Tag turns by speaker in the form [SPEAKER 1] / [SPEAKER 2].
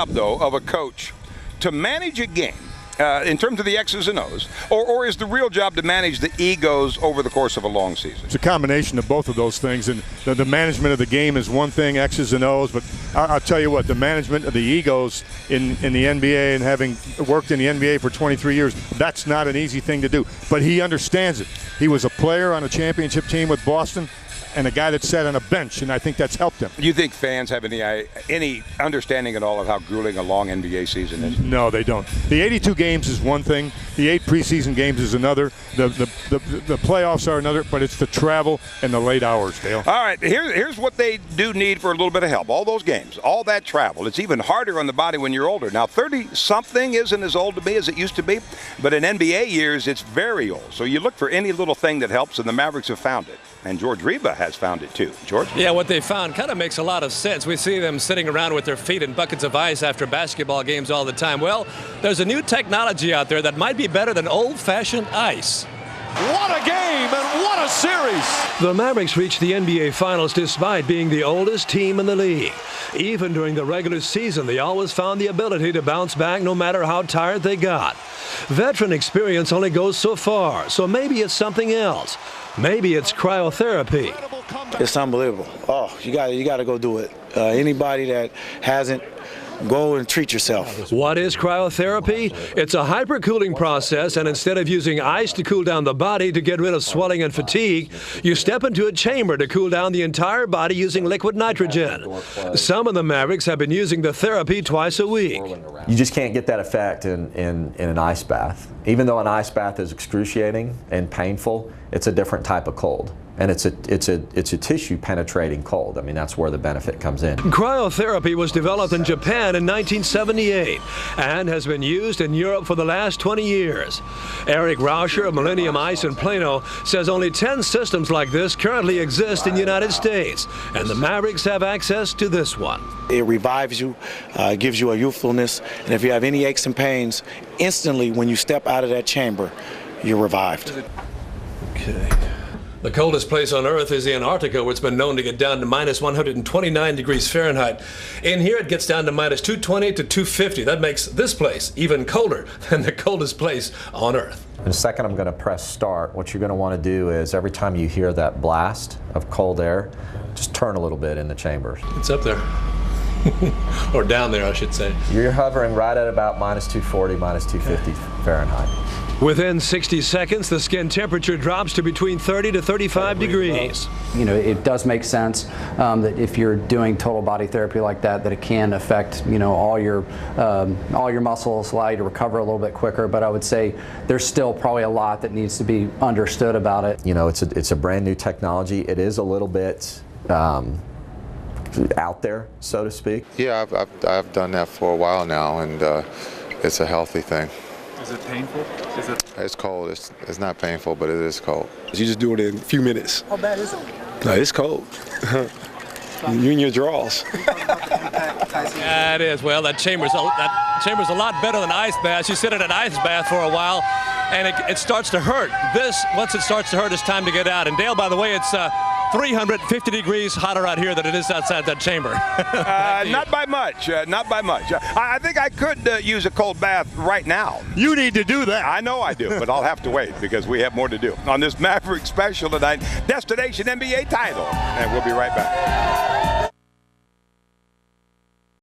[SPEAKER 1] job, though, of a coach to manage a game in terms of the X's and O's, or is the real job to manage the egos over the course of a long season?
[SPEAKER 2] It's a combination of both of those things, and the management of the game is one thing, X's and O's, but I'll tell you what, the management of the egos in the NBA, and having worked in the NBA for 23 years, that's not an easy thing to do, but he understands it. He was a player on a championship team with Boston, and a guy that sat on a bench, and I think that's helped him.
[SPEAKER 1] Do you think fans have any understanding at all of how grueling a long NBA season is?
[SPEAKER 2] No, they don't. The 82 games is one thing. The 8 preseason games is another. The playoffs are another, but it's the travel and the late hours, Dale.
[SPEAKER 1] All right, here's what they do need for a little bit of help. All those games, all that travel. It's even harder on the body when you're older. Now, 30-something isn't as old to me as it used to be, but in NBA years, it's very old. So you look for any little thing that helps, and the Mavericks have found it. And George Reba has found it too. George?
[SPEAKER 3] Yeah, what they found kind of makes a lot of sense. We see them sitting around with their feet in buckets of ice after basketball games all the time. Well, there's a new technology out there that might be better than old-fashioned ice.
[SPEAKER 4] What a game and what a series!
[SPEAKER 5] The Mavericks reached the NBA Finals despite being the oldest team in the league. Even during the regular season, they always found the ability to bounce back no matter how tired they got. Veteran experience only goes so far, so maybe it's something else. Maybe it's cryotherapy.
[SPEAKER 6] It's unbelievable. Oh, you got to go do it. Anybody that hasn't, go and treat yourself.
[SPEAKER 5] What is cryotherapy? It's a hypercooling process, and instead of using ice to cool down the body to get rid of swelling and fatigue, you step into a chamber to cool down the entire body using liquid nitrogen. Some of the Mavericks have been using the therapy twice a week.
[SPEAKER 7] You just can't get that effect in an ice bath. Even though an ice bath is excruciating and painful, it's a different type of cold. And it's a tissue penetrating cold. I mean, that's where the benefit comes in.
[SPEAKER 5] Cryotherapy was developed in Japan in 1978 and has been used in Europe for the last 20 years. Eric Rauscher of Millennium Ice in Plano says only 10 systems like this currently exist in the United States, and the Mavericks have access to this one.
[SPEAKER 6] It revives you, gives you a youthfulness, and if you have any aches and pains, instantly when you step out of that chamber, you're revived.
[SPEAKER 5] Okay.
[SPEAKER 3] The coldest place on Earth is Antarctica, where it's been known to get down to minus 129 degrees Fahrenheit. In here, it gets down to minus 220 to 250. That makes this place even colder than the coldest place on Earth.
[SPEAKER 7] In a second, I'm going to press start. What you're going to want to do is every time you hear that blast of cold air, just turn a little bit in the chambers.
[SPEAKER 3] It's up there. Or down there, I should say.
[SPEAKER 7] You're hovering right at about minus 240, minus 250 Fahrenheit.
[SPEAKER 5] Within 60 seconds, the skin temperature drops to between 30 to 35 degrees.
[SPEAKER 8] You know, it does make sense that if you're doing total body therapy like that, that it can affect, you know, all your muscles, allow you to recover a little bit quicker. But I would say there's still probably a lot that needs to be understood about it.
[SPEAKER 7] You know, it's a brand new technology. It is a little bit out there, so to speak.
[SPEAKER 9] Yeah, I've done that for a while now, and it's a healthy thing.
[SPEAKER 10] Is it painful?
[SPEAKER 9] It's cold. It's not painful, but it is cold.
[SPEAKER 10] You just do it in a few minutes.
[SPEAKER 8] How bad is it?
[SPEAKER 10] No, it's cold. You in your drawers.
[SPEAKER 3] Yeah, it is. Well, that chamber's a lot better than ice baths. You sit in an ice bath for a while, and it starts to hurt. Once it starts to hurt, it's time to get out. And Dale, by the way, it's 350 degrees hotter out here than it is outside that chamber.
[SPEAKER 1] Not by much. Not by much. I think I could use a cold bath right now.
[SPEAKER 2] You need to do that.
[SPEAKER 1] I know I do, but I'll have to wait because we have more to do on this Maverick special tonight. Destination NBA title. And we'll be right back.